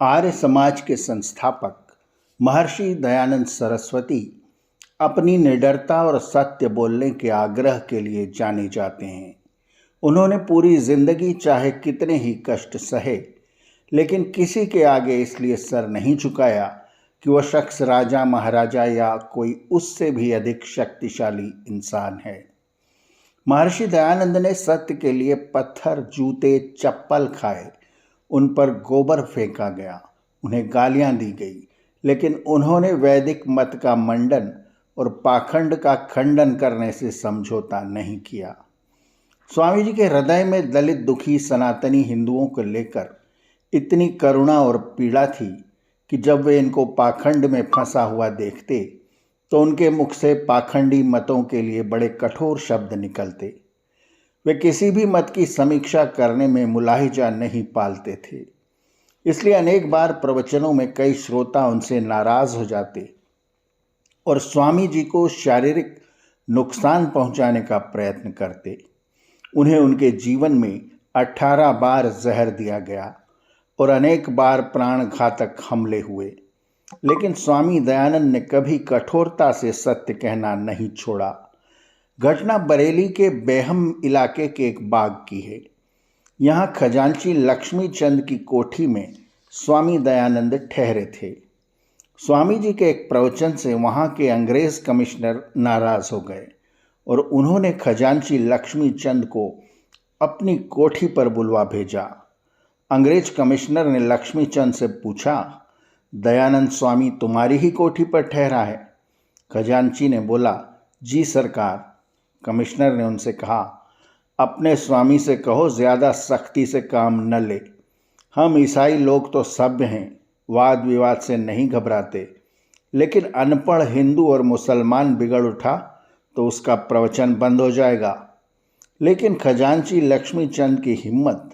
आर्य समाज के संस्थापक महर्षि दयानंद सरस्वती अपनी निडरता और सत्य बोलने के आग्रह के लिए जाने जाते हैं। उन्होंने पूरी जिंदगी चाहे कितने ही कष्ट सहे, लेकिन किसी के आगे इसलिए सर नहीं झुकाया कि वह शख्स राजा महाराजा या कोई उससे भी अधिक शक्तिशाली इंसान है। महर्षि दयानंद ने सत्य के लिए पत्थर, जूते, चप्पल खाए, उन पर गोबर फेंका गया, उन्हें गालियां दी गई, लेकिन उन्होंने वैदिक मत का मंडन और पाखंड का खंडन करने से समझौता नहीं किया। स्वामी जी के हृदय में दलित, दुखी, सनातनी हिंदुओं को लेकर इतनी करुणा और पीड़ा थी कि जब वे इनको पाखंड में फंसा हुआ देखते तो उनके मुख से पाखंडी मतों के लिए बड़े कठोर शब्द निकलते। वे किसी भी मत की समीक्षा करने में मुलाहिजा नहीं पालते थे, इसलिए अनेक बार प्रवचनों में कई श्रोता उनसे नाराज हो जाते और स्वामी जी को शारीरिक नुकसान पहुंचाने का प्रयत्न करते। उन्हें उनके जीवन में 18 बार जहर दिया गया और अनेक बार प्राणघातक हमले हुए, लेकिन स्वामी दयानंद ने कभी कठोरता से सत्य कहना नहीं छोड़ा। घटना बरेली के बेहम इलाके के एक बाग की है। यहाँ खजांची लक्ष्मी चंद की कोठी में स्वामी दयानंद ठहरे थे। स्वामी जी के एक प्रवचन से वहाँ के अंग्रेज कमिश्नर नाराज हो गए और उन्होंने खजांची लक्ष्मी चंद को अपनी कोठी पर बुलवा भेजा। अंग्रेज कमिश्नर ने लक्ष्मी चंद से पूछा, दयानंद स्वामी तुम्हारी ही कोठी पर ठहरा है? खजांची ने बोला, जी सरकार। कमिश्नर ने उनसे कहा, अपने स्वामी से कहो ज़्यादा सख्ती से काम न ले। हम ईसाई लोग तो सभ्य हैं, वाद विवाद से नहीं घबराते, लेकिन अनपढ़ हिंदू और मुसलमान बिगड़ उठा तो उसका प्रवचन बंद हो जाएगा। लेकिन खजांची लक्ष्मी चंद की हिम्मत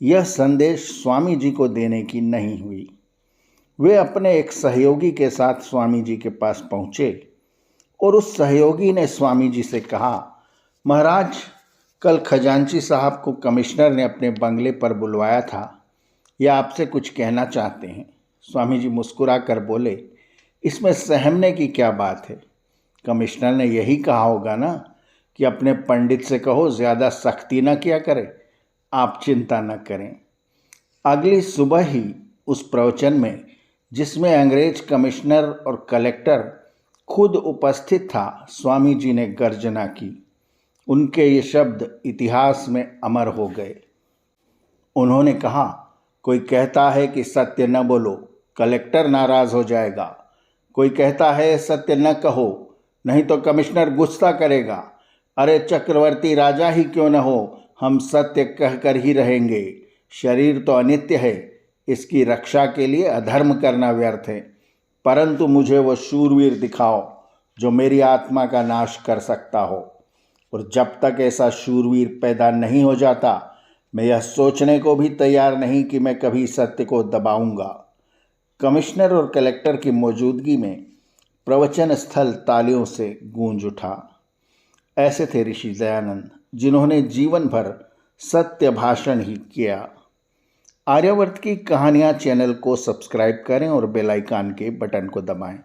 यह संदेश स्वामी जी को देने की नहीं हुई। वे अपने एक सहयोगी के साथ स्वामी जी के पास पहुँचे और उस सहयोगी ने स्वामी जी से कहा, महाराज, कल खजांची साहब को कमिश्नर ने अपने बंगले पर बुलवाया था, यह आपसे कुछ कहना चाहते हैं। स्वामी जी मुस्कुरा कर बोले, इसमें सहमने की क्या बात है? कमिश्नर ने यही कहा होगा ना कि अपने पंडित से कहो ज़्यादा सख्ती न किया करे, आप चिंता न करें। अगली सुबह ही उस प्रवचन में, जिसमें अंग्रेज कमिश्नर और कलेक्टर खुद उपस्थित था, स्वामी जी ने गर्जना की। उनके ये शब्द इतिहास में अमर हो गए। उन्होंने कहा, कोई कहता है कि सत्य न बोलो, कलेक्टर नाराज हो जाएगा। कोई कहता है सत्य न कहो, नहीं तो कमिश्नर गुस्सा करेगा। अरे चक्रवर्ती राजा ही क्यों न हो, हम सत्य कहकर ही रहेंगे। शरीर तो अनित्य है, इसकी रक्षा के लिए अधर्म करना व्यर्थ है, परंतु मुझे वो शूरवीर दिखाओ जो मेरी आत्मा का नाश कर सकता हो। और जब तक ऐसा शूरवीर पैदा नहीं हो जाता, मैं यह सोचने को भी तैयार नहीं कि मैं कभी सत्य को दबाऊंगा। कमिश्नर और कलेक्टर की मौजूदगी में प्रवचन स्थल तालियों से गूंज उठा। ऐसे थे ऋषि दयानंद, जिन्होंने जीवन भर सत्य भाषण ही किया। आर्यावर्त की कहानियाँ चैनल को सब्सक्राइब करें और बेल आइकन के बटन को दबाएं,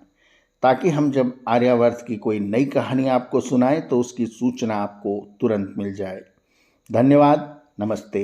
ताकि हम जब आर्यावर्त की कोई नई कहानी आपको सुनाएं तो उसकी सूचना आपको तुरंत मिल जाए। धन्यवाद। नमस्ते।